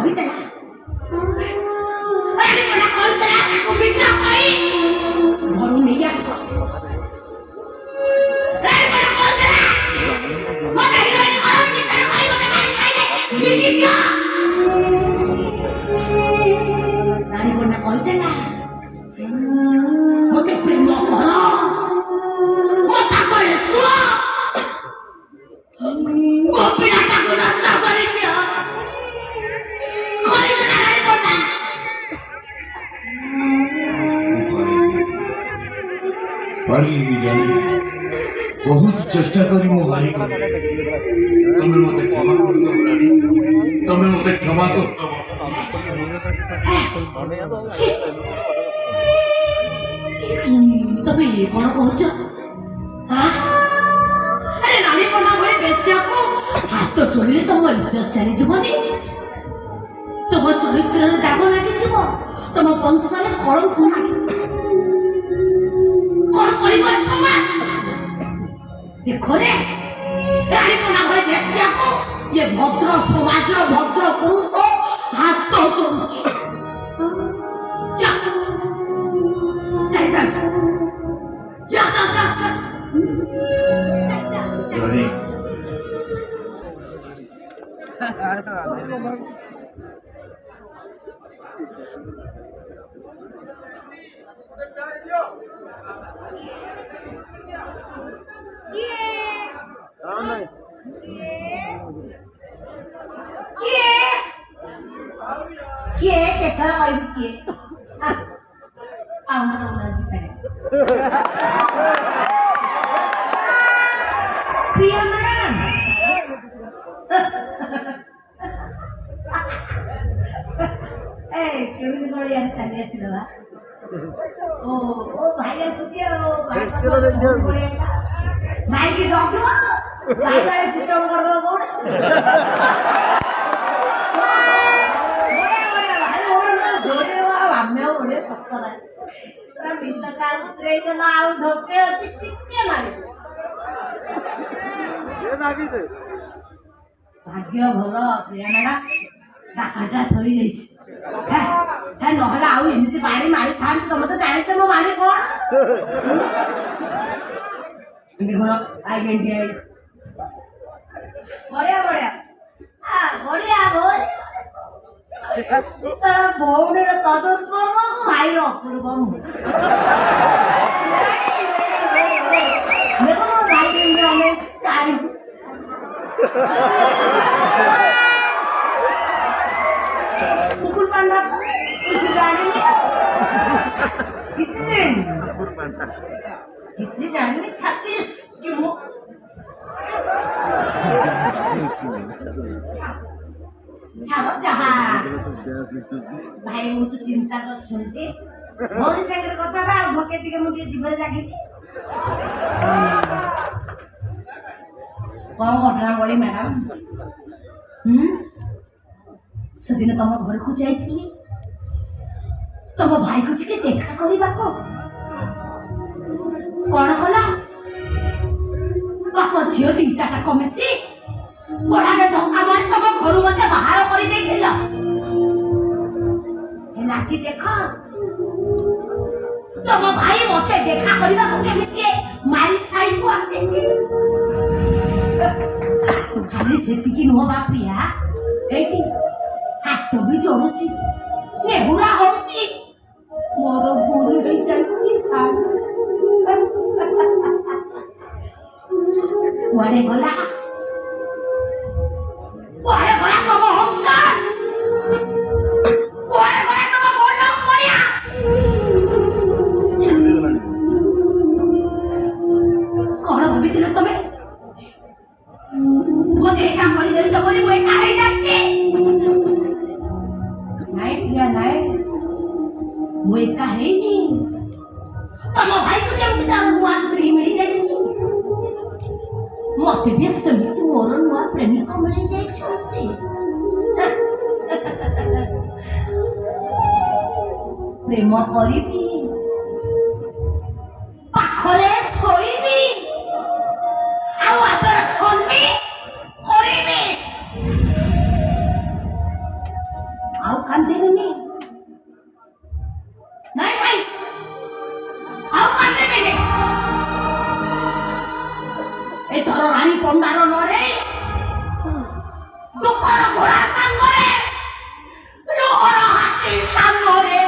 କହିଦେଲା ରାଣୀପଡ଼ା କହିଦେଲା ତାକୁ ବିଦ୍ରୋହ କରି ଘରୁ ନେଇ ଆସ। ରାଣୀପଡ଼ା କହିଦେଲା ମତେ ହିରୋଇନ କରନ୍ତି ତାର ଭାଇ ମତେ ମାରି ଖାଇଲେ ବିକି ଦିଅ। ରାଣୀପଡ଼ା କହିଦେଲା ମତେ ପ୍ରେମ କର ମୋ ପାଖରେ ଶୁଅ ମୋ ପିଲାଟାକୁ ନଷ୍ଟ କରିଦିଅ କହିଦେଲା ରାଣୀପଡ଼ା। पारिलिनी जानी बहुत चेष्टा करी मो भाई को तमे मते क्षमा कर दो रानी तमे मते क्षमा कर तबे ये कोन पहुंच हां अरे रानी पना भई बेसिया को हाथ जोड़िले तुम इज्जत चली जीवनी तुम चरित्र रे दाग लागि जीवो तुम वंश रे कलंक लागि कौन परिवार समाज देखो रे रानी पना भई बेसिया को ये भद्र समाज रो भद्र पुरुष हाथ जोड़ुछि जा जा जा जा जा जा जा रानी किए केकर आइबी किए सामने होना दिसे प्रिया मैडम ए केमिति कोन यार खाली आसिलवा ओ भाई आसी ओ भाई भाई की डॉक्टर भाई भाई सिस्टम कर दो कोन आम्ही ओढे फक्त नाही तर मिसळ काय उतरायचं लाव धोके अशी टिक्के मारे ये नागी दे भाग्य भलो प्रिया मैडम डाकाटा सरी जाइछि हे नहला आउ एमिति बाड़ी मारी थान तमे तो जानिछ मो बाड़ी कोन देखो आई गेंटी आई बढ़िया बढ़िया बढ़िया बढ़िया भौणीर तदुर्गम भाईर अपूर्वम देखो भाई हमें चारि कुकुर पांडा किसी जानेंगे किसी जानेंगे 36 क्यों छाड़ो जहाँ भाई मु तो चिंता कर सुनते मोरी संगे कथा बा भके टिके मुके जीवन जागी कौन घटना बोली मैडम सेदिन तुम घर को जाइथिली तुम भाई को टिके देखा करबा को कोन होला बाप झियो तीनटा का कमेसी गोड़ारे धक्का मारी तुम घर मते बाहर कर देखिल नाची देख तुम भाई मते देखा करबा को केमिति मारी साइड को आसेछि खाली सेतिकी नो बापिया एटी हाथ भी जोड़ुछि नेहुरा होछि मोर भूल हो जाइछि कुआडे गला कुआडे गला तुम अहंकार कुआडे गला तुम मोन माया कोन भाबिथिल तमे मते काम करि देछ बोली মই काहे जाछि নাই প্রিয়া নাই মই काहे नी तम भाई को जेमति ता नुआ स्त्री मिली जाछि मते भी सेमति मोर नुआ प्रेमिक मिली जाइछन्ते प्रेम करिबी पाखरे सोइबी आउ आदर सुनबी करिबी ସୁଖର ରାଣୀ ପଣ୍ଡାର ନରେ ଦୁଃଖର ଘୋଡ଼ା ସାଙ୍ଗରେ ଲୁହର ହାତୀ ସାଙ୍ଗରେ